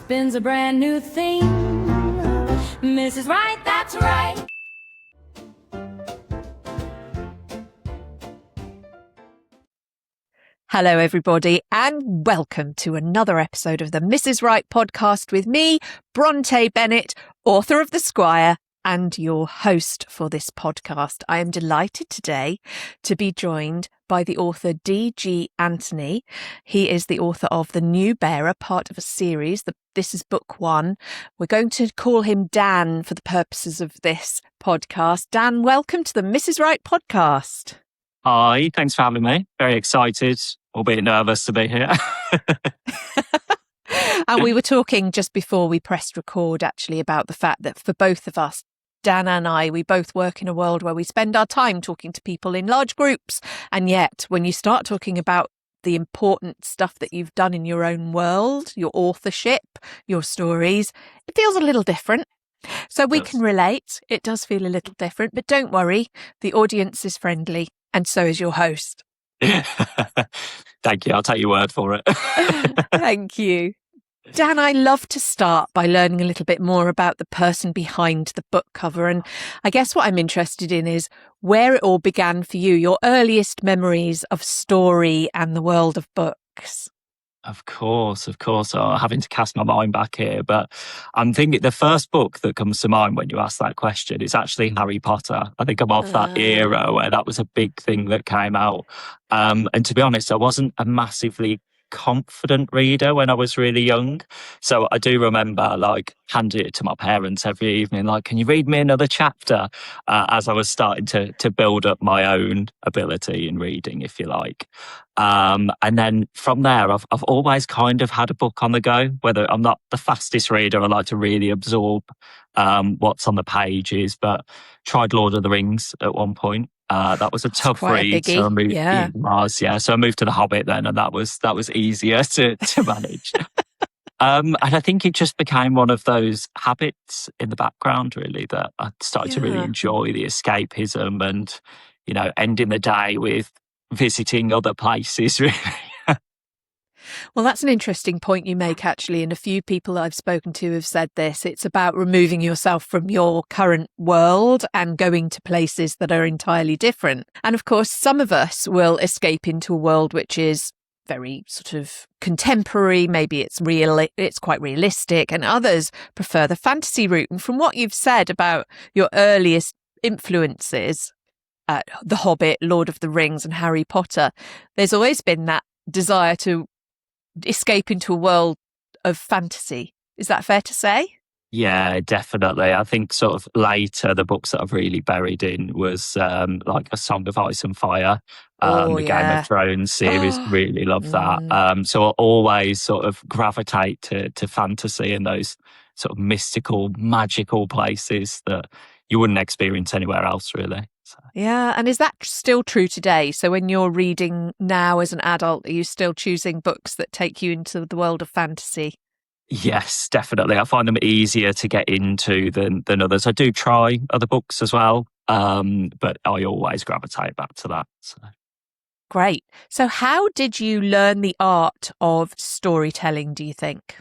spins a brand new theme. Mrs. Right, that's right. Hello, everybody, and welcome to another episode of the Mrs. Right podcast with me, Bronte Bennett, author of The Squire, and your host for this podcast. I am delighted today to be joined by the author D.G. Anthony. He is the author of The New Bearer, part of a series. This is book one. We're going to call him Dan for the purposes of this podcast. Dan, welcome to the Mrs. Right podcast. Hi, thanks for having me. Very excited, albeit nervous to be here. And we were talking just before we pressed record, actually, about the fact that for both of us, Dan and I, we both work in a world where we spend our time talking to people in large groups. And yet, when you start talking about the important stuff that you've done in your own world, your authorship, your stories, it feels a little different. So we can relate. It does feel a little different, but don't worry, the audience is friendly. And so is your host. Thank you. I'll take your word for it. Thank you. Dan, I love to start by learning a little bit more about the person behind the book cover. And I guess what I'm interested in is where it all began for you, your earliest memories of story and the world of books. Of course. Having to cast my mind back here. But I'm thinking the first book that comes to mind when you ask that question is actually Harry Potter. I think I'm of that era where that was a big thing that came out. And to be honest, I wasn't a massively confident reader when I was really young. So I do remember handing it to my parents every evening, can you read me another chapter? As I was starting to build up my own ability in reading, if you like. And then from there, I've always kind of had a book on the go. Whether I'm not the fastest reader, I like to really absorb what's on the pages, but tried Lord of the Rings at one point. That was a tough read. So I moved, So I moved to The Hobbit then, and that was easier to manage. And I think it just became one of those habits in the background, really, that I started to really enjoy the escapism and, ending the day with visiting other places, really. Well, that's an interesting point you make, actually. And a few people I've spoken to have said this. It's about removing yourself from your current world and going to places that are entirely different. And of course, some of us will escape into a world which is very sort of contemporary. Maybe it's real, it's quite realistic, and others prefer the fantasy route. And from what you've said about your earliest influences, The Hobbit, Lord of the Rings and Harry Potter, there's always been that desire to escape into a world of fantasy. Is that fair to say? Yeah, definitely. I think sort of later the books that I've really buried in was like A Song of Ice and Fire, the Game of Thrones series. Really love that. So I always sort of gravitate to fantasy and those sort of mystical, magical places that you wouldn't experience anywhere else, really. So. Yeah, and is that still true today? So when you're reading now as an adult, are you still choosing books that take you into the world of fantasy? Yes, definitely. I find them easier to get into than others. I do try other books as well, but I always gravitate back to that. So. Great. So how did you learn the art of storytelling, do you think?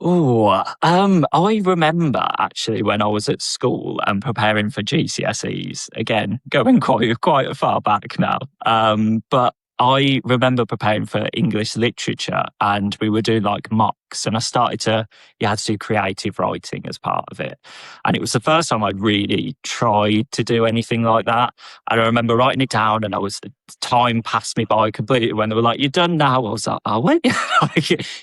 I remember actually when I was at school and preparing for GCSEs, again, going quite far back now. But I remember preparing for English literature and we were doing mocks, and you had to do creative writing as part of it. And it was the first time I'd really tried to do anything like that. And I remember writing it down, and time passed me by completely when they were like, "You're done now." I was like, "Oh, wait,"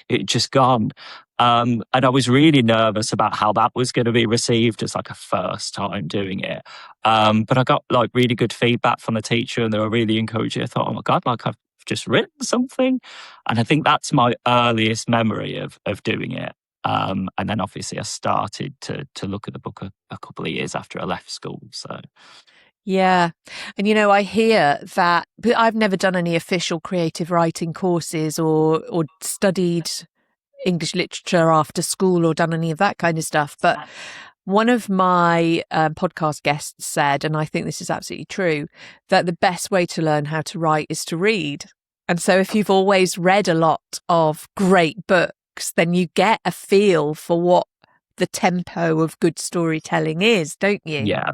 it just gone. And I was really nervous about how that was going to be received as a first time doing it. But I got really good feedback from the teacher, and they were really encouraging. I thought, oh my God, I've just written something. And I think that's my earliest memory of doing it. And then obviously I started to look at the book a couple of years after I left school. So. Yeah. And, I hear that, but I've never done any official creative writing courses or studied English literature after school or done any of that kind of stuff. But one of my podcast guests said, and I think this is absolutely true, that the best way to learn how to write is to read. And so if you've always read a lot of great books, books, then you get a feel for what the tempo of good storytelling is, don't you? Yeah,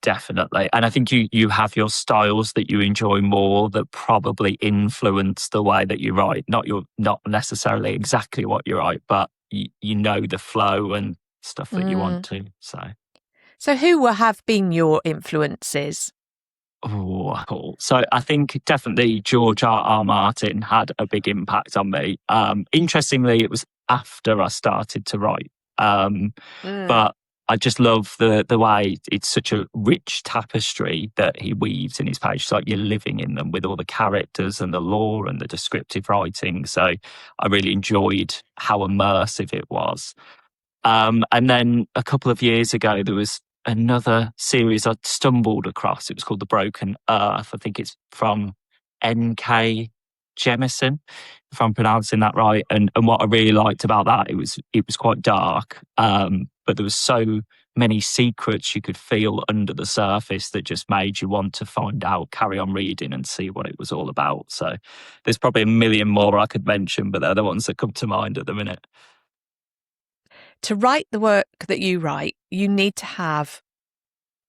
definitely. And I think you have your styles that you enjoy more that probably influence the way that you write. Not necessarily exactly what you write, but you know the flow and stuff that you want to. So who have been your influences? Oh, cool. So I think definitely George R. Martin had a big impact on me. Interestingly, it was after I started to write. But I just love the way it's such a rich tapestry that he weaves in his pages. Like you're living in them with all the characters and the lore and the descriptive writing. So I really enjoyed how immersive it was. And then a couple of years ago, there was another series I stumbled across. It was called The Broken Earth. I think it's from N.K. Jemisin, if I'm pronouncing that right. And what I really liked about that, it was quite dark, but there was so many secrets you could feel under the surface that just made you want to find out, carry on reading and see what it was all about. So there's probably a million more I could mention, but they're the ones that come to mind at the minute. To write the work that you write, you need to have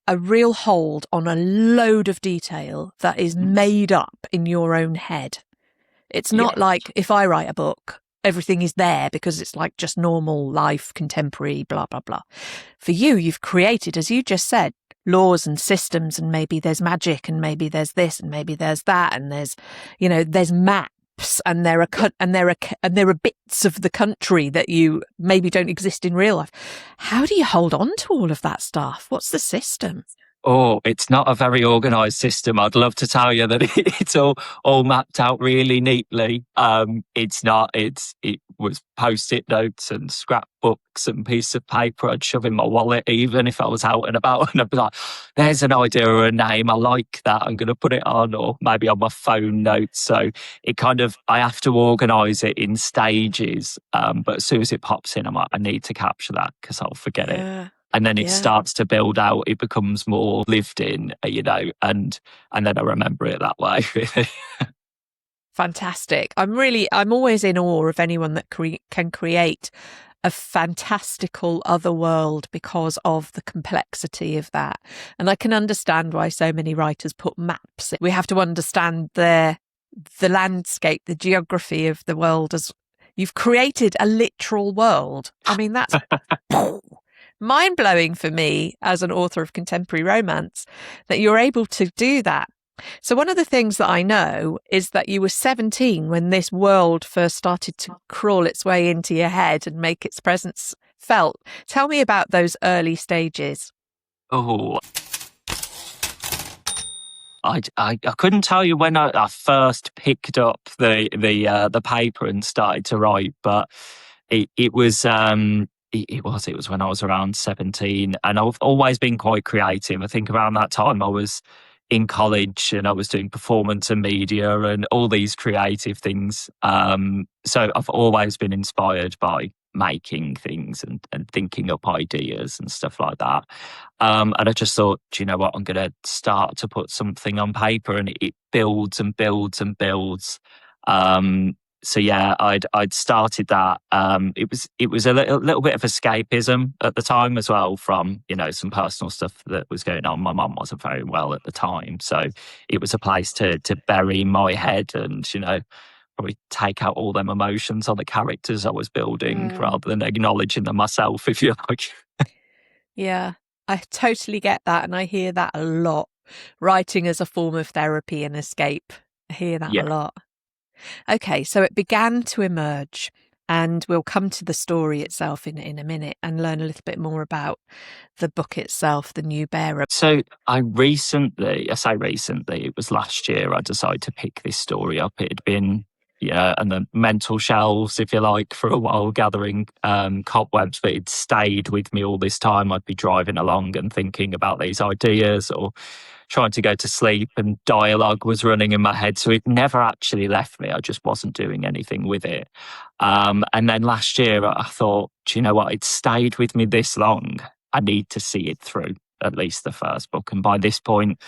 a real hold on a load of detail that is made up in your own head. It's not like if I write a book, everything is there because it's like just normal life, contemporary, blah, blah, blah. For you, you've created, as you just said, laws and systems, and maybe there's magic and maybe there's this and maybe there's that, and there's maps. And there are bits of the country that you maybe don't exist in real life. How do you hold on to all of that stuff? What's the system? Oh, it's not a very organised system. I'd love to tell you that it's all mapped out really neatly. It's not. It was post-it notes and scrapbooks and pieces of paper I'd shove in my wallet, even if I was out and about. And I'd be like, "There's an idea or a name. I like that. I'm going to put it on," or maybe on my phone notes. So I have to organise it in stages. But as soon as it pops in, I'm like, I need to capture that because I'll forget it. And then it starts to build out. It becomes more lived in, and then I remember it that way. Fantastic. I'm always in awe of anyone that can create a fantastical other world because of the complexity of that. And I can understand why so many writers put maps. We have to understand the landscape, the geography of the world. As you've created a literal world. I mean, that's mind-blowing for me as an author of contemporary romance that you're able to do that. So one of the things that I know is that you were 17 when this world first started to crawl its way into your head and make its presence felt. Tell me about those early stages. Oh, I couldn't tell you when I first picked up the paper and started to write, but it was it was when I was around 17, and I've always been quite creative. I think around that time I was in college and I was doing performance and media and all these creative things. So I've always been inspired by making things and thinking up ideas and stuff like that. And I just thought, do you know what? I'm going to start to put something on paper, and it builds and builds and builds. So yeah, I'd started that. It was a little bit of escapism at the time as well from, some personal stuff that was going on. My mum wasn't very well at the time, so it was a place to bury my head and, probably take out all them emotions on the characters I was building rather than acknowledging them myself, if you like. Yeah, I totally get that, and I hear that a lot. Writing as a form of therapy and escape. I hear that a lot. Okay, so it began to emerge, and we'll come to the story itself in a minute and learn a little bit more about the book itself, The New Bearer. So I say recently, it was last year, I decided to pick this story up. It had been, and the mental shelves, if you like, for a while, gathering cobwebs, but it stayed with me all this time. I'd be driving along and thinking about these ideas or trying to go to sleep, and dialogue was running in my head. So it never actually left me. I just wasn't doing anything with it. And then last year I thought, do you know what? It stayed with me this long. I need to see it through, at least the first book. And by this point,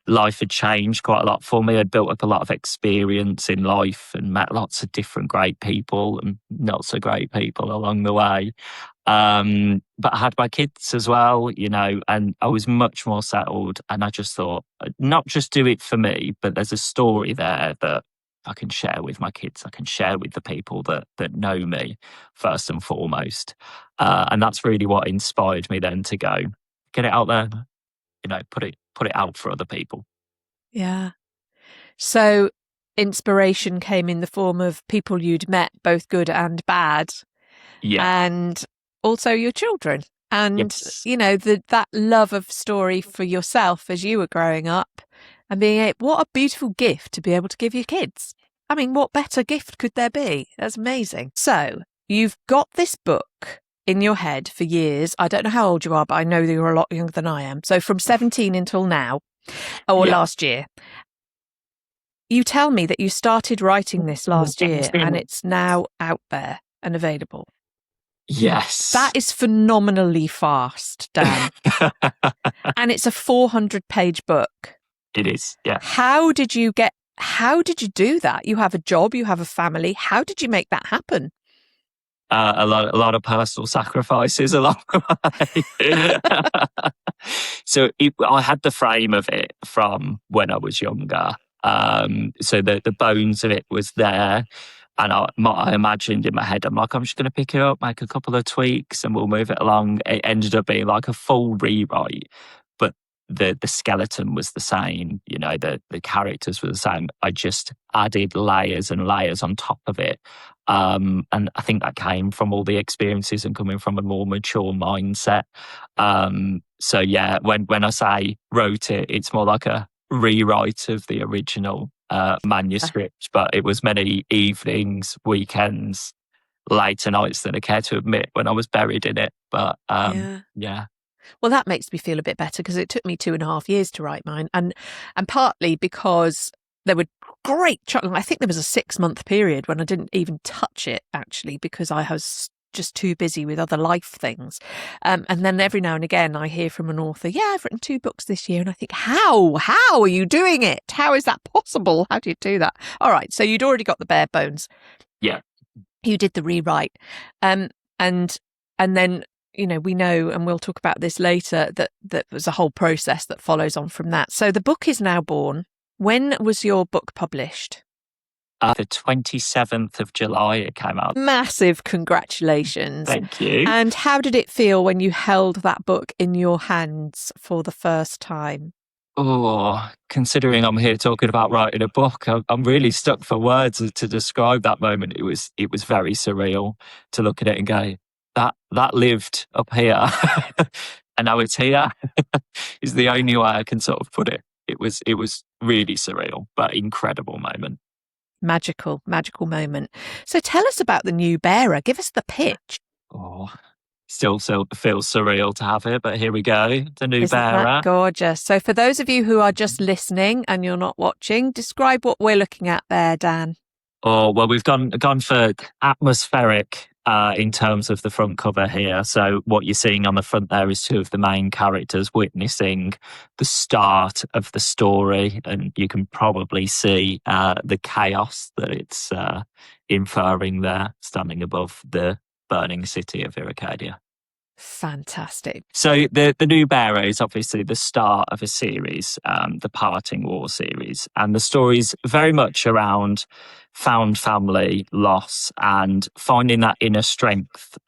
life had changed quite a lot for me. I'd built up a lot of experience in life and met lots of different great people and not so great people along the way. But I had my kids as well, and I was much more settled. And I just thought, not just do it for me, but there's a story there that I can share with my kids. I can share with the people that know me first and foremost. And that's really what inspired me then to go get it out there, put it out for other people. Yeah. So inspiration came in the form of people you'd met, both good and bad. Yeah. And also your children. And, Yes. that love of story for yourself as you were growing up and what a beautiful gift to be able to give your kids. I mean, what better gift could there be? That's amazing. So you've got this book in your head for years. I don't know how old you are, but I know that you're a lot younger than I am. So from 17 until now, or last year. You tell me that you started writing this last year and it's now out there and available. Yes. That is phenomenally fast, Dan. And it's a 400-page book. It is, yeah. How did you do that? You have a job, you have a family. How did you make that happen? A lot of personal sacrifices along the way. So I had the frame of it from when I was younger. So the bones of it was there. And I imagined in my head, I'm like, I'm just going to pick it up, make a couple of tweaks, and we'll move it along. It ended up being like a full rewrite, but the skeleton was the same. The characters were the same. I just added layers and layers on top of it. And I think that came from all the experiences and coming from a more mature mindset. So yeah, when I say wrote it, it's more like a rewrite of the original manuscript, but it was many evenings, weekends, later nights than I care to admit when I was buried in it. But yeah. Well, that makes me feel a bit better because it took me 2.5 years to write mine, and partly because there were great. I think there was a 6-month period when I didn't even touch it actually because I was just too busy with other life things. And then every now and again I hear from an author, I've written 2 books this year. And I think, how are you doing it? How is that possible? How do you do that? All right. So you'd already got the bare bones. Yeah. You did the rewrite. And then, we know, and we'll talk about this later, that there's a whole process that follows on from that. So the book is now born. When was your book published? The 27th of July it came out. Massive congratulations. Thank you. And how did it feel when you held that book in your hands for the first time? Oh, considering I'm here talking about writing a book, I'm really stuck for words to describe that moment. It was very surreal to look at it and go, that lived up here and now it's here is the only way I can sort of put it. It was really surreal, but incredible moment. Magical moment. So tell us about the new bearer. Give us the pitch. Oh, still feels surreal to have it, but here we go. The new Isn't bearer. That gorgeous. So for those of you who are just listening and you're not watching, describe what we're looking at there, Dan. Oh, well, we've gone for atmospheric in terms of the front cover here. So what you're seeing on the front there is 2 of the main characters witnessing the start of the story. And you can probably see the chaos that it's inferring there, standing above the burning city of Iracadia. Fantastic. So the new bearer is obviously the start of a series, the Parting War series, and the story's very much around found family, loss, and finding that inner strength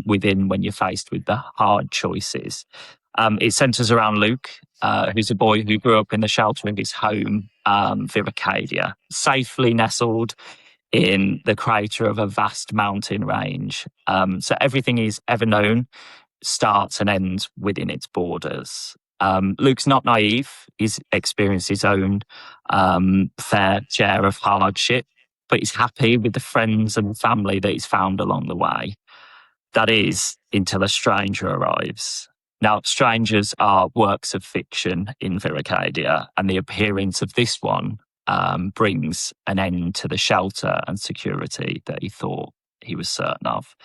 within when you're faced with the hard choices. It centres around Luke, who's a boy who grew up in the shelter of his home, Iracadia, safely nestled in the crater of a vast mountain range. So everything he's ever known starts and ends within its borders. Luke's not naive. He's experienced his own fair share of hardship, but he's happy with the friends and family that he's found along the way. That is, until a stranger arrives. Now, strangers are works of fiction in Iracadia, and the appearance of this one brings an end to the shelter and security that he thought he was certain of.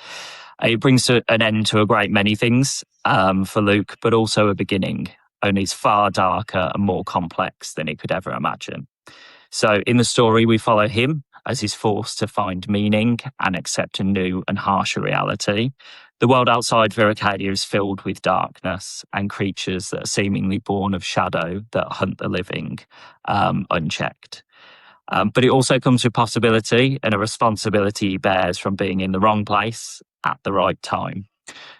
It brings an end to a great many things for Luke, but also a beginning. only it's far darker and more complex than he could ever imagine. So in the story, we follow him as he's forced to find meaning and accept a new and harsher reality. The world outside Viracadia is filled with darkness and creatures that are seemingly born of shadow that hunt the living unchecked. But it also comes with possibility and a responsibility he bears from being in the wrong place at the right time.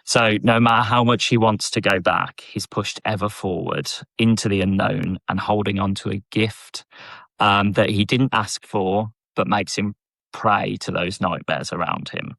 So no matter how much he wants to go back, he's pushed ever forward into the unknown and holding on to a gift that he didn't ask for, but makes him prey to those nightmares around him.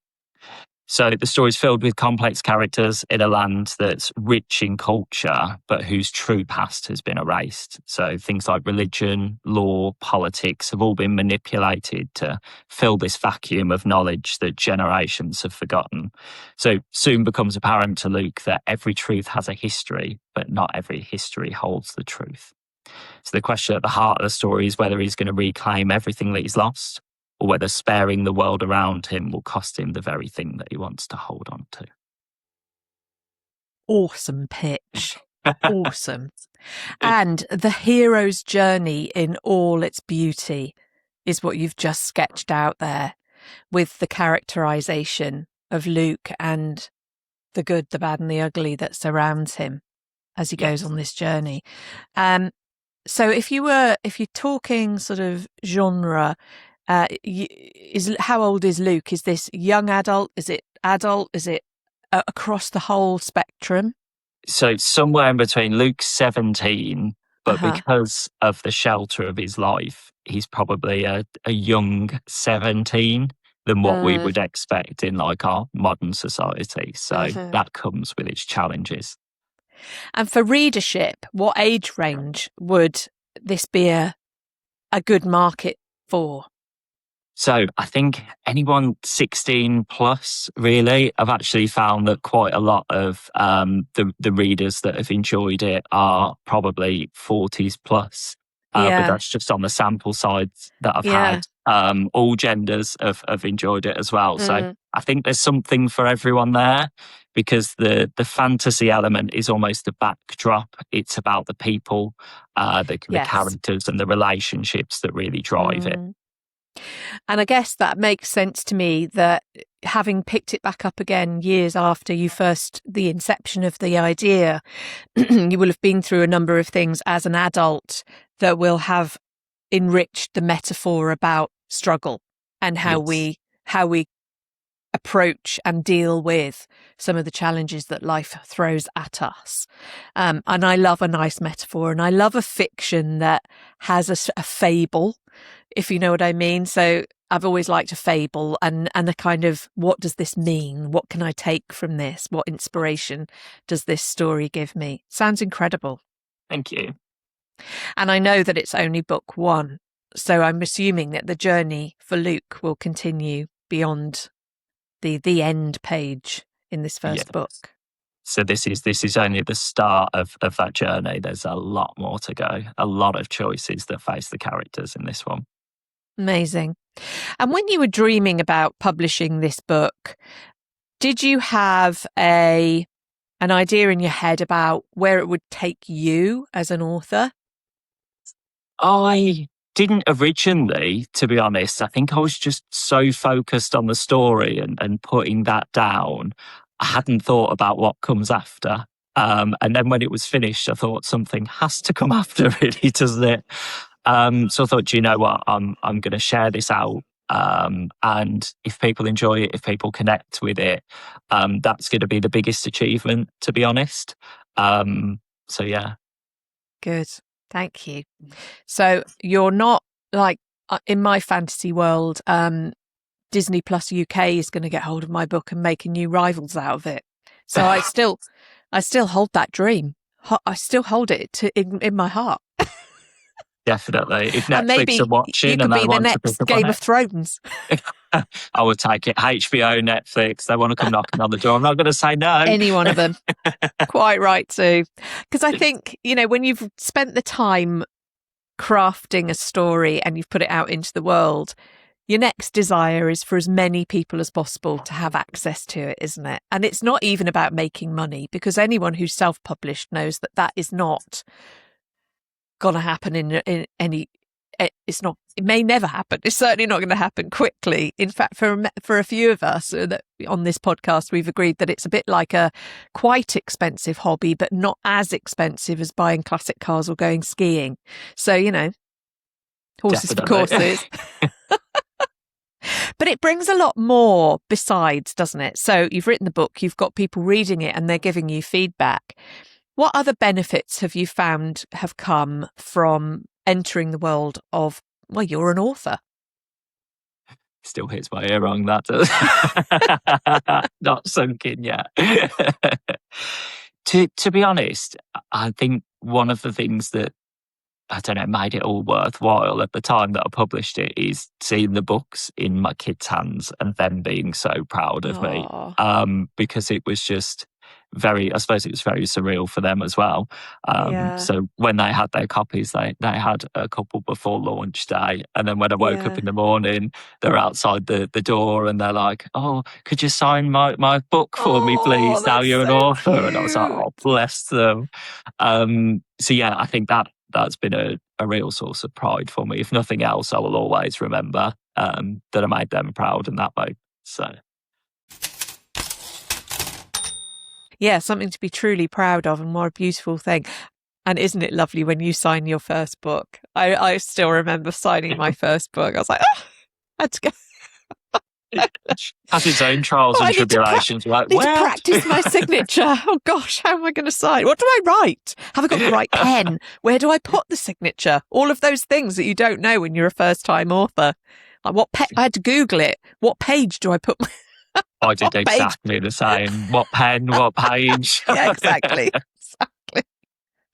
So the story's filled with complex characters in a land that's rich in culture, but whose true past has been erased. So things like religion, law, politics have all been manipulated to fill this vacuum of knowledge that generations have forgotten. So soon becomes apparent to Luke that every truth has a history, but not every history holds the truth. So the question at the heart of the story is whether he's going to reclaim everything that he's lost, or whether sparing the world around him will cost him the very thing that he wants to hold on to. Awesome pitch. Awesome. And the hero's journey in all its beauty is what you've just sketched out there, with the characterization of Luke and the good, the bad and the ugly that surrounds him as he goes on this journey. So if you're talking sort of genre, how old is Luke? Is this young adult? Is it adult? Is it across the whole spectrum? So somewhere in between. Luke's 17, but because of the shelter of his life, he's probably a young 17 than what we would expect in like our modern society. So that comes with its challenges. And for readership, what age range would this be a good market for? So I think anyone 16 plus, really. I've actually found that quite a lot of the readers that have enjoyed it are probably 40s plus. But that's just on the sample side that I've had. All genders have enjoyed it as well. So I think there's something for everyone there, because the fantasy element is almost the backdrop. It's about the people, the characters and the relationships that really drive it. And I guess that makes sense to me, that having picked it back up again years after the inception of the idea, you will have been through a number of things as an adult that will have enriched the metaphor about struggle and how we approach and deal with some of the challenges that life throws at us. And I love a nice metaphor, and I love a fiction that has a fable, if you know what I mean. So I've always liked a fable and a kind of, what does this mean? What can I take from this? What inspiration does this story give me? Sounds incredible. Thank you. And I know that it's only book one, so I'm assuming that the journey for Luke will continue beyond the end page in this first book. So this is only the start of that journey. There's a lot more to go, a lot of choices that face the characters in this one. Amazing. And when you were dreaming about publishing this book, did you have an idea in your head about where it would take you as an author? I didn't originally, to be honest. I think I was just so focused on the story and putting that down. I hadn't thought about what comes after. And then when it was finished, I thought something has to come after, really, doesn't it? So I thought, do you know what? I'm going to share this out. And if people enjoy it, if people connect with it, that's going to be the biggest achievement, to be honest. So yeah. Good. Thank you. So you're not like, in my fantasy world, Disney Plus UK is going to get hold of my book and make a new Rivals out of it. So I still hold that dream. I still hold it in my heart. Definitely. If And Netflix maybe are watching you could and they be the want to next pick up Game on of Thrones. I would take it. HBO, Netflix, they want to come knocking on the door. I'm not going to say no. Any one of them. Quite right too. Because I think, when you've spent the time crafting a story and you've put it out into the world, your next desire is for as many people as possible to have access to it, isn't it? And it's not even about making money, because anyone who's self-published knows that that is not going to happen in any. It's not. It may never happen. It's certainly not going to happen quickly. In fact, for a few of us that on this podcast, we've agreed that it's a bit like a quite expensive hobby, but not as expensive as buying classic cars or going skiing. So, horses for courses. But it brings a lot more besides, doesn't it? So you've written the book, you've got people reading it and they're giving you feedback. What other benefits have you found have come from entering the world of, well, you're an author? Still hits my ear wrong, that does. Not sunk in yet. To be honest, I think one of the things that, I don't know, made it all worthwhile at the time that I published it is seeing the books in my kids' hands and them being so proud of me. Because it was just I suppose it was very surreal for them as well. So when they had their copies, they had a couple before launch day. And then when I woke up in the morning, they're outside the door and they're like, "Oh, could you sign my book for me, please? Now you're an author." Cute. And I was like, "Oh, bless them." So yeah, I think that's been a real source of pride for me. If nothing else, I will always remember that I made them proud in that way. So. Yeah, something to be truly proud of, and what a beautiful thing. And isn't it lovely when you sign your first book? I still remember signing my first book. I was like, I had to go. Has its own trials and tribulations. I need to practice my signature. Oh gosh, how am I going to sign? What do I write? Have I got the right pen? Where do I put the signature? All of those things that you don't know when you're a first-time author. Like I had to Google it. What page do I put my... I did exactly the same. What pen, what page? Yeah, exactly.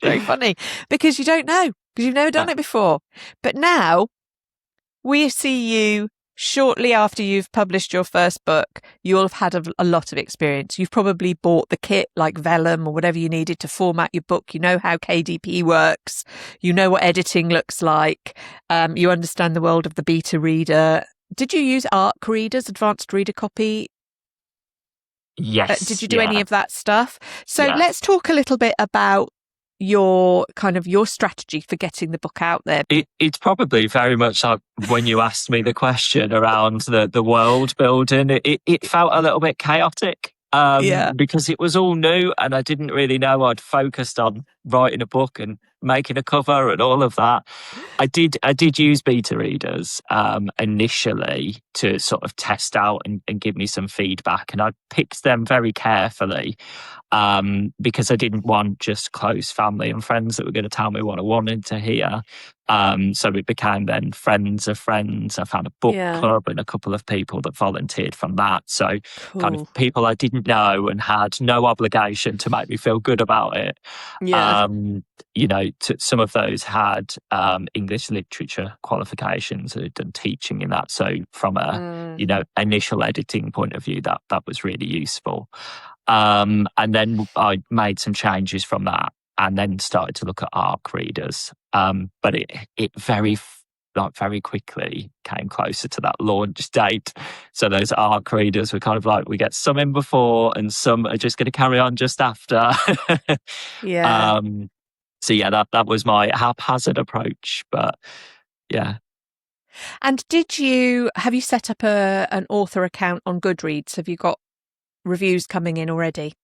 Very funny, because you don't know, because you've never done it before. But now we see you shortly after you've published your first book. You'll have had a lot of experience. You've probably bought the kit like vellum or whatever you needed to format your book. You know how KDP works. You know what editing looks like. You understand the world of the beta reader. Did you use ARC readers, advanced reader copy? Yes. Did you do any of that stuff? So let's talk a little bit about your strategy for getting the book out there. It's probably very much like when you asked me the question around the world building, it felt a little bit chaotic. Because it was all new and I didn't really know. I'd focused on writing a book and making a cover and all of that. I did use beta readers initially to sort of test out and give me some feedback, and I picked them very carefully because I didn't want just close family and friends that were going to tell me what I wanted to hear. So it became then friends of friends. I found a book club and a couple of people that volunteered from that. So kind of people I didn't know and had no obligation to make me feel good about it. Some of those had English literature qualifications and had done teaching in that. So from a initial editing point of view, that was really useful. And then I made some changes from that, and then started to look at ARC readers. But it very quickly came closer to that launch date. So those ARC readers were kind of like, we get some in before and some are just going to carry on just after. So that was my haphazard approach, but yeah. And have you set up an author account on Goodreads? Have you got reviews coming in already?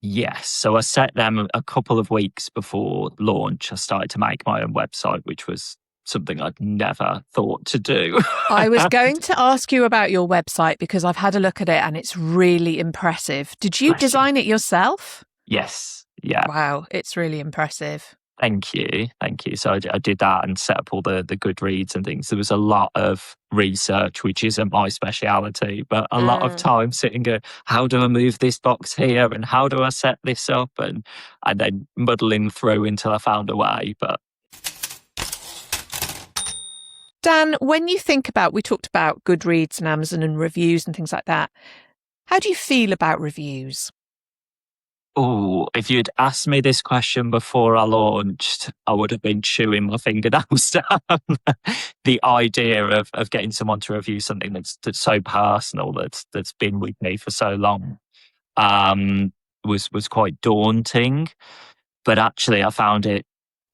Yes. So I set them a couple of weeks before launch. I started to make my own website, which was something I'd never thought to do. I was going to ask you about your website because I've had a look at it and it's really impressive. Did you design it yourself? Yes. Yeah. Wow. It's really impressive. Thank you. So I did that and set up all the Goodreads and things. There was a lot of research, which isn't my speciality, but a lot of time sitting going, how do I move this box here and how do I set this up? And then muddling through until I found a way. But Dan, when you think about, we talked about Goodreads and Amazon and reviews and things like that. How do you feel about reviews? Oh, if you'd asked me this question before I launched, I would have been chewing my fingernails down. The idea of getting someone to review something that's so personal, that's been with me for so long, um, was quite daunting. But actually, I found it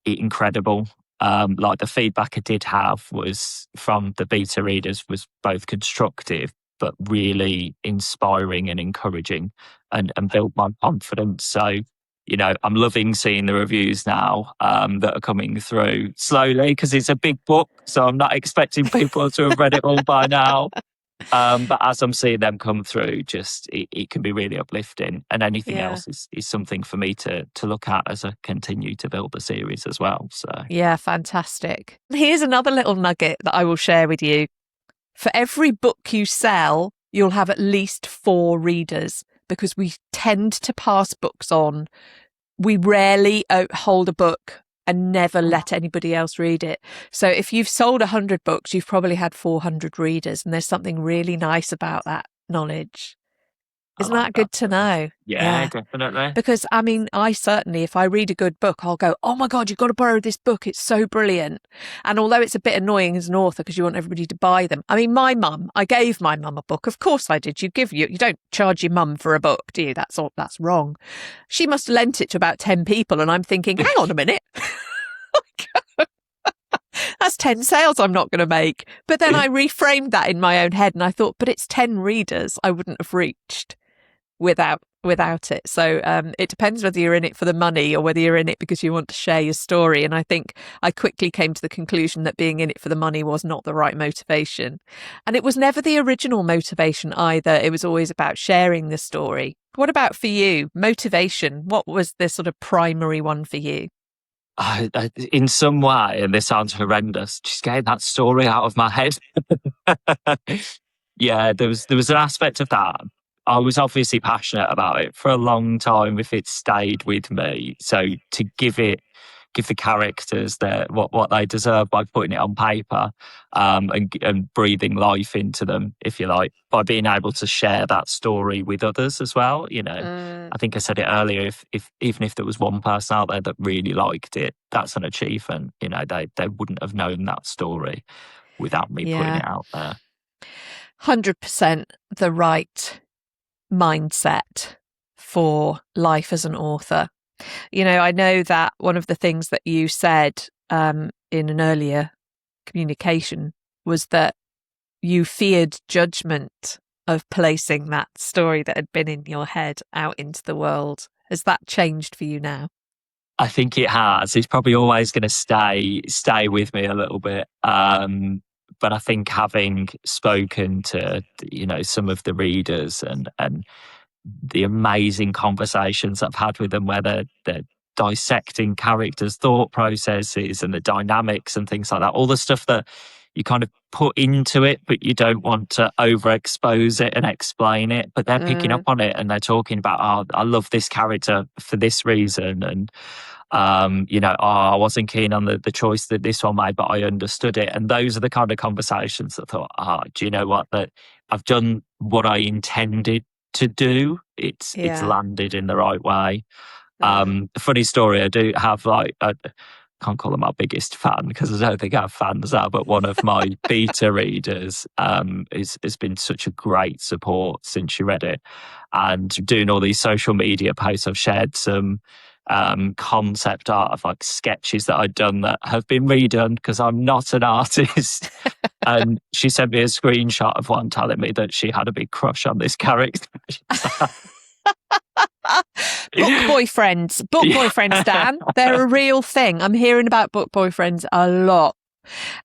incredible. Like the feedback I did have was from the beta readers was both constructive but really inspiring and encouraging, and built my confidence. So, I'm loving seeing the reviews now that are coming through slowly, because it's a big book, so I'm not expecting people to have read it all by now. But as I'm seeing them come through, just it can be really uplifting. And anything Yeah. else is something for me to look at as I continue to build the series as well. So Yeah, fantastic. Here's another little nugget that I will share with you. For every book you sell, you'll have at least 4 readers, because we tend to pass books on. We rarely hold a book and never let anybody else read it. So if you've sold 100 books, you've probably had 400 readers, and there's something really nice about that knowledge. Isn't that good to know? Yeah, definitely. Because, I mean, I certainly, if I read a good book, I'll go, oh my God, you've got to borrow this book. It's so brilliant. And although it's a bit annoying as an author because you want everybody to buy them. I mean, I gave my mum a book. Of course I did. You don't charge your mum for a book, do you? That's wrong. She must have lent it to about 10 people. And I'm thinking, hang on a minute. That's 10 sales I'm not going to make. But then I reframed that in my own head and I thought, but it's 10 readers I wouldn't have reached without it. So it depends whether you're in it for the money or whether you're in it because you want to share your story. And I think I quickly came to the conclusion that being in it for the money was not the right motivation. And it was never the original motivation either. It was always about sharing the story. What about for you? Motivation. What was the sort of primary one for you? In some way, and this sounds horrendous, just getting that story out of my head. Yeah, there was an aspect of that. I was obviously passionate about it for a long time if it stayed with me. So to give the characters what they deserve by putting it on paper, and breathing life into them, if you like, by being able to share that story with others as well. I think I said it earlier. If even if there was one person out there that really liked it, that's an achievement. They wouldn't have known that story without me putting it out there. 100% the right mindset for life as an author. I know that one of the things that you said in an earlier communication was that you feared judgment of placing that story that had been in your head out into the world. Has that changed for you now? I think it has. It's probably always going to stay with me a little bit. But I think having spoken to some of the readers and the amazing conversations I've had with them, where they're dissecting characters' thought processes and the dynamics and things like that, all the stuff that you kind of put into it, but you don't want to overexpose it and explain it. But they're picking up on it and they're talking about, I love this character for this reason. And I wasn't keen on the choice that this one made, but I understood it. And those are the kind of conversations that I thought, do you know what? That I've done what I intended to do. It's landed in the right way. Funny story, I do have I can't call them my biggest fan because I don't think I have fans now, but one of my beta readers has been such a great support since she read it. And doing all these social media posts, I've shared some concept art of like sketches that I'd done that have been redone because I'm not an artist. And she sent me a screenshot of one telling me that she had a big crush on this character. Book boyfriends, Dan. They're a real thing. I'm hearing about book boyfriends a lot.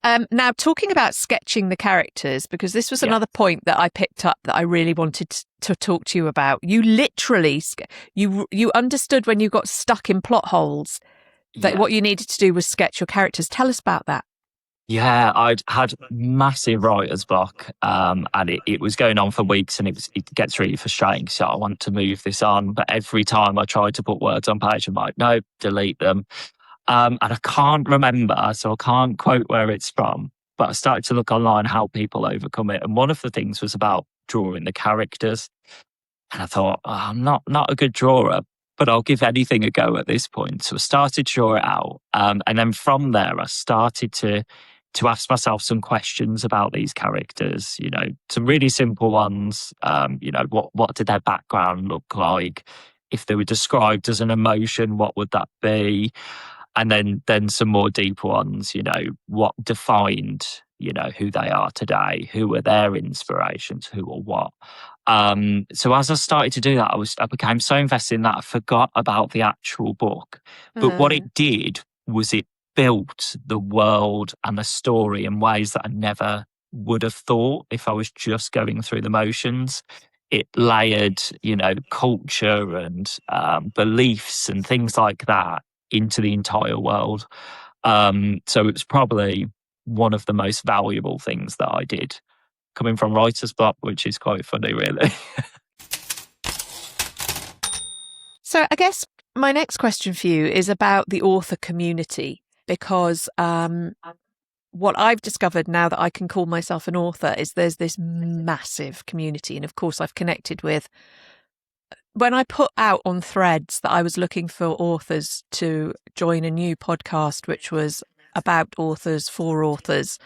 Now, talking about sketching the characters, because this was another point that I picked up that I really wanted to talk to you about. You literally, you understood when you got stuck in plot holes that what you needed to do was sketch your characters. Tell us about that. Yeah, I'd had massive writer's block, and it was going on for weeks, and it gets really frustrating. So I want to move this on, but every time I tried to put words on page, I'm like, no, delete them. And I can't remember, so I can't quote where it's from, but I started to look online how people overcome it. And one of the things was about drawing the characters. And I thought, I'm not a good drawer, but I'll give anything a go at this point. So I started to draw it out. And then from there, I started to ask myself some questions about these characters, some really simple ones. What did their background look like? If they were described as an emotion, what would that be? And then some more deeper ones, what defined, who they are today, who were their inspirations, who or what. So as I started to do that, I became so invested in that I forgot about the actual book. But what it did was it built the world and the story in ways that I never would have thought if I was just going through the motions. It layered, culture and beliefs and things like that into the entire world. So it's probably one of the most valuable things that I did, coming from writer's block, which is quite funny, really. So I guess my next question for you is about the author community, because what I've discovered now that I can call myself an author is there's this massive community. And of course, I've connected with, when I put out on Threads that I was looking for authors to join a new podcast, which was about authors for authors,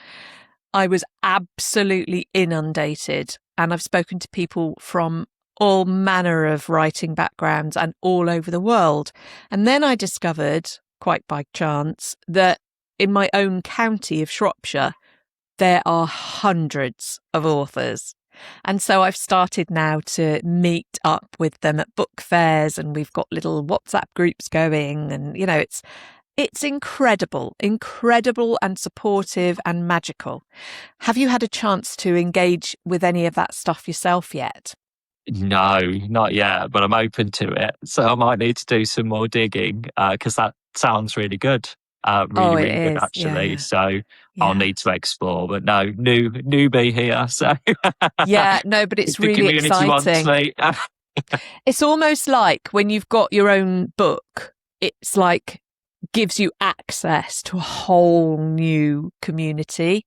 I was absolutely inundated. And I've spoken to people from all manner of writing backgrounds and all over the world. And then I discovered, quite by chance, that in my own county of Shropshire, there are hundreds of authors. And so I've started now to meet up with them at book fairs, and we've got little WhatsApp groups going. And, it's incredible and supportive and magical. Have you had a chance to engage with any of that stuff yourself yet? No, not yet, but I'm open to it. So I might need to do some more digging because that sounds really good. Really good, actually. Yeah. So I'll need to explore. But no, newbie here. So yeah, no, but it's really exciting. It's almost like when you've got your own book, it's like gives you access to a whole new community.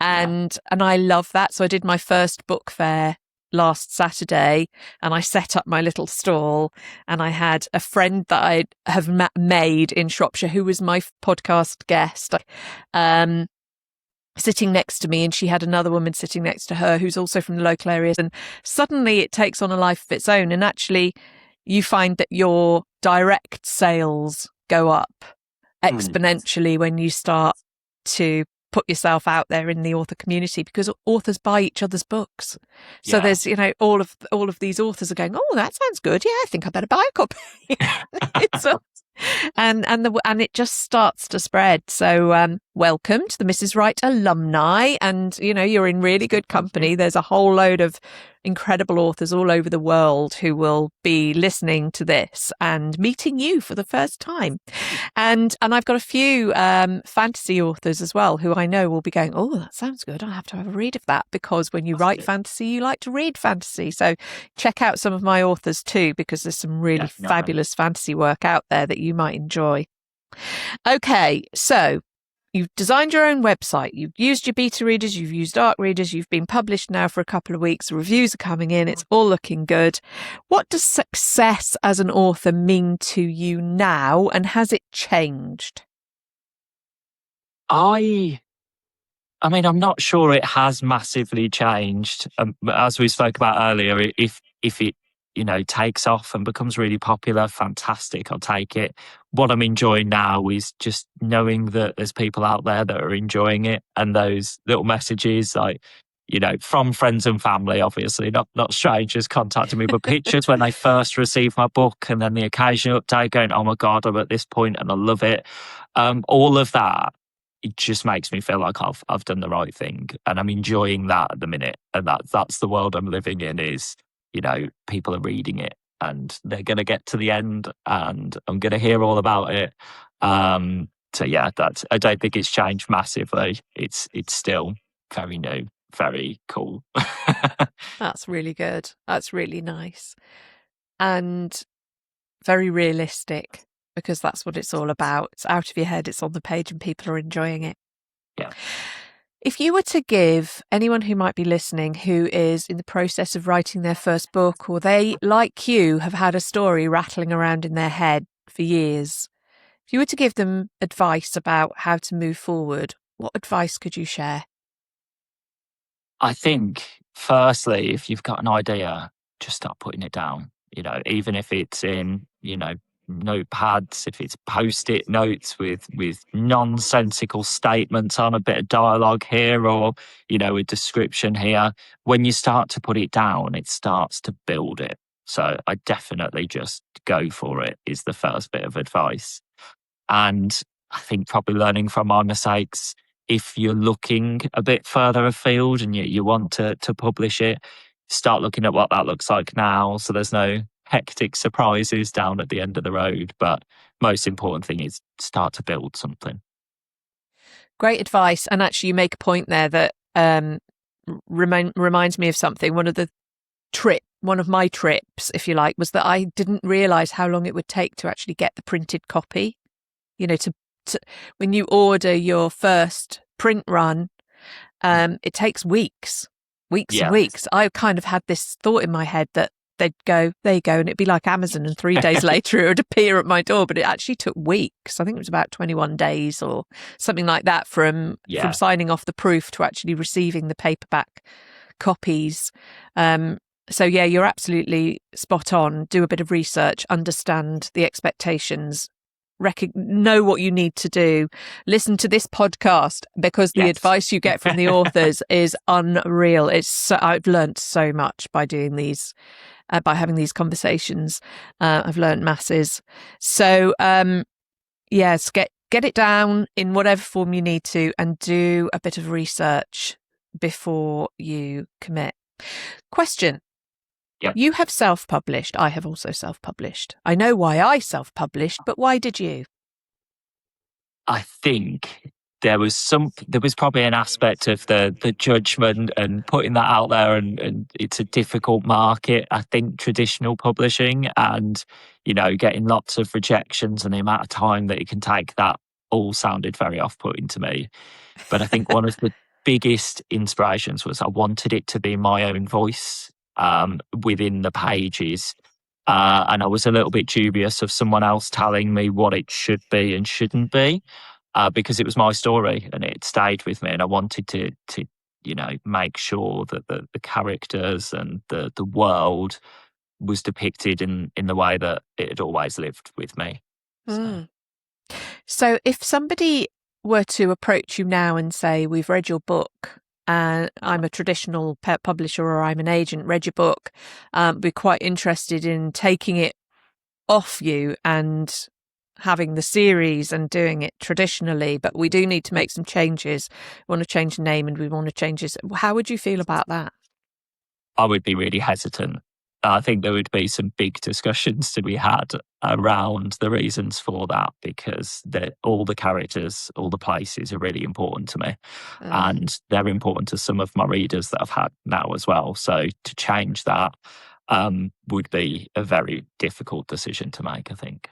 And I love that. So I did my first book fair last Saturday, and I set up my little stall, and I had a friend that I have made in Shropshire who was my podcast guest sitting next to me, and she had another woman sitting next to her who's also from the local areas, and suddenly it takes on a life of its own, and actually you find that your direct sales go up exponentially when you start to put yourself out there in the author community, because authors buy each other's books. So there's, all of these authors are going, oh, that sounds good. Yeah, I think I better buy a copy. And it just starts to spread. So welcome to the Mrs. Wright alumni, and you're in really good company. There's a whole load of incredible authors all over the world who will be listening to this and meeting you for the first time. And I've got a few fantasy authors as well who I know will be going, oh, that sounds good. I have to have a read of that, because when you write fantasy, you like to read fantasy. So check out some of my authors too, because there's some really fabulous fantasy work out there that you might enjoy. Okay, so you've designed your own website, you've used your beta readers, you've used ARC readers, you've been published now for a couple of weeks, reviews are coming in, it's all looking good. What does success as an author mean to you now, and has it changed? I mean, I'm not sure it has massively changed. As we spoke about earlier, if it takes off and becomes really popular, fantastic, I'll take it. What I'm enjoying now is just knowing that there's people out there that are enjoying it, and those little messages, like, from friends and family, obviously, not strangers contacting me, but pictures when they first received my book, and then the occasional update going, oh my God, I'm at this point and I love it. All of that, it just makes me feel like I've done the right thing, and I'm enjoying that at the minute. And that's the world I'm living in, is people are reading it and they're going to get to the end and I'm going to hear all about it. So yeah, I don't think it's changed massively. It's still very new, very cool. That's really good. That's really nice. And very realistic, because that's what it's all about. It's out of your head, it's on the page, and people are enjoying it. Yeah. If you were to give anyone who might be listening who is in the process of writing their first book, or they, like you, have had a story rattling around in their head for years, if you were to give them advice about how to move forward, what advice could you share? I think, firstly, if you've got an idea, just start putting it down. Even if it's in, notepads, if it's post-it notes with nonsensical statements on, a bit of dialogue here, or, a description here. When you start to put it down, it starts to build it. So I definitely just go for it is the first bit of advice. And I think probably learning from my mistakes, if you're looking a bit further afield and you want to publish it, start looking at what that looks like now, so there's no hectic surprises down at the end of the road. But most important thing is start to build something. Great advice. And actually, you make a point there that reminds me of something. One of my trips, if you like, was that I didn't realise how long it would take to actually get the printed copy. To when you order your first print run, it takes weeks and weeks. I kind of had this thought in my head that they'd go, there you go, and it'd be like Amazon, and 3 days later it would appear at my door. But it actually took weeks. I think it was about 21 days or something like that from signing off the proof to actually receiving the paperback copies. So yeah, you're absolutely spot on. Do a bit of research, understand the expectations, know what you need to do, listen to this podcast, because the advice you get from the authors is unreal. I've learned so much by doing these, by having these conversations. I've learned masses. So yes, get it down in whatever form you need to, and do a bit of research before you commit. Question. Yep. You have self-published. I have also self-published. I know why I self-published, but why did you? I think there was probably an aspect of the judgment and putting that out there, and it's a difficult market. I think traditional publishing, and getting lots of rejections and the amount of time that it can take, that all sounded very off-putting to me. But I think one of the biggest inspirations was I wanted it to be my own voice within the pages. And I was a little bit dubious of someone else telling me what it should be and shouldn't be, because it was my story and it stayed with me. And I wanted to make sure that the characters and the world was depicted in the way that it had always lived with me. So if somebody were to approach you now and say, we've read your book, and I'm a traditional publisher, or I'm an agent, read your book, be quite interested in taking it off you and having the series and doing it traditionally, but we do need to make some changes. We want to change the name and we want to change this. How would you feel about that? I would be really hesitant. I think there would be some big discussions to be had around the reasons for that, because all the characters, all the places are really important to me. And they're important to some of my readers that I've had now as well. So to change that would be a very difficult decision to make, I think.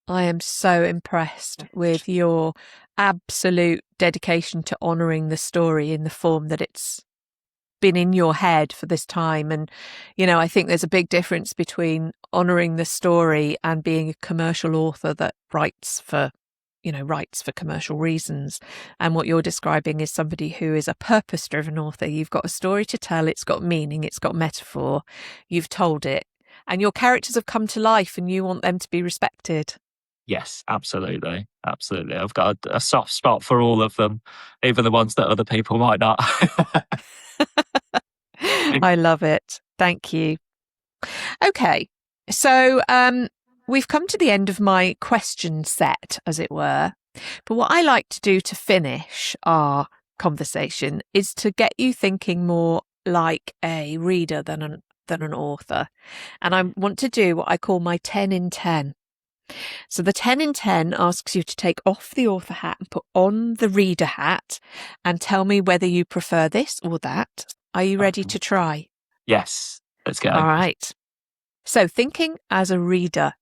I am so impressed with your absolute dedication to honouring the story in the form that it's been in your head for this time. And I think there's a big difference between honouring the story and being a commercial author that writes for commercial reasons. And what you're describing is somebody who is a purpose-driven author. You've got a story to tell, it's got meaning, it's got metaphor, you've told it, and your characters have come to life and you want them to be respected. Yes, absolutely. Absolutely. I've got a soft spot for all of them, even the ones that other people might not. I love it. Thank you. Okay. So we've come to the end of my question set, as it were. But what I like to do to finish our conversation is to get you thinking more like a reader than an author. And I want to do what I call my 10 in 10. So the 10 in 10 asks you to take off the author hat and put on the reader hat and tell me whether you prefer this or that. Are you ready to try? Yes, let's go. All right. So thinking as a reader,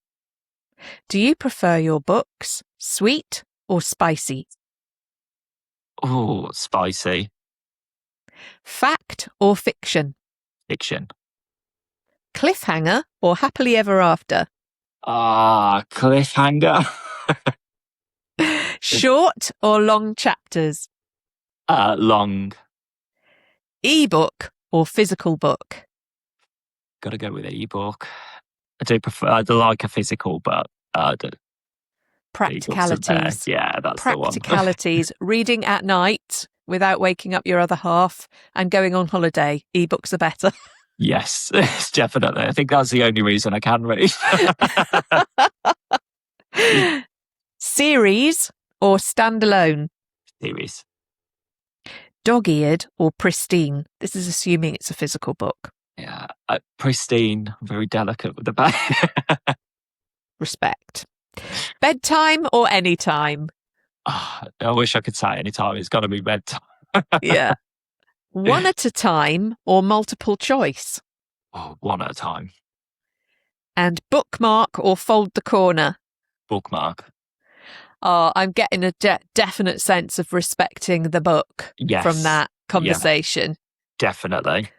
do you prefer your books sweet or spicy? Oh, spicy. Fact or fiction? Fiction. Cliffhanger or happily ever after? Cliffhanger. Short or long chapters? Long. Ebook or physical book? Got to go with ebook. I do like a physical, but the ebooks are there. Practicalities. Yeah, that's the one. Practicalities. Reading at night without waking up your other half and going on holiday. Ebooks are better. Yes, definitely. I think that's the only reason I can read. Series or standalone? Series. Dog-eared or pristine? This is assuming it's a physical book. Yeah, pristine. Very delicate with the back. Respect. Bedtime or any time? I wish I could say any time. It's got to be bedtime. Yeah. One at a time or multiple choice? One at a time. And bookmark or fold the corner? Bookmark. I'm getting a definite sense of respecting the book from that conversation. Yeah, definitely.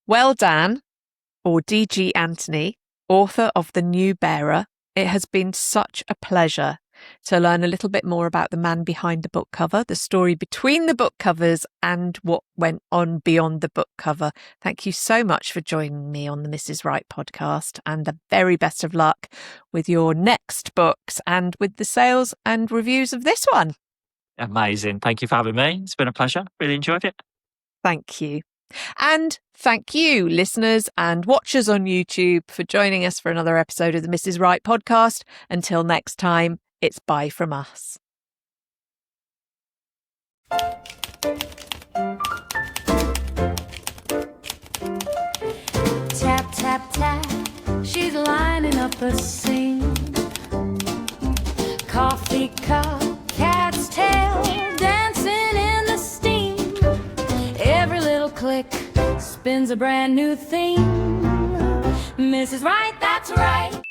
Well, Dan, or D.G. Anthony, author of The New Bearer, it has been such a pleasure to learn a little bit more about the man behind the book cover, the story between the book covers, and what went on beyond the book cover. Thank you so much for joining me on the Mrs. Wright podcast, and the very best of luck with your next books and with the sales and reviews of this one. Amazing. Thank you for having me. It's been a pleasure. Really enjoyed it. Thank you. And thank you, listeners and watchers on YouTube, for joining us for another episode of the Mrs. Wright podcast. Until next time, it's bye from us. Tap, tap, tap, she's lining up a scene. Coffee cup, cat's tail, dancing in the steam. Every little click spins a brand new theme. Mrs. Wright, that's right.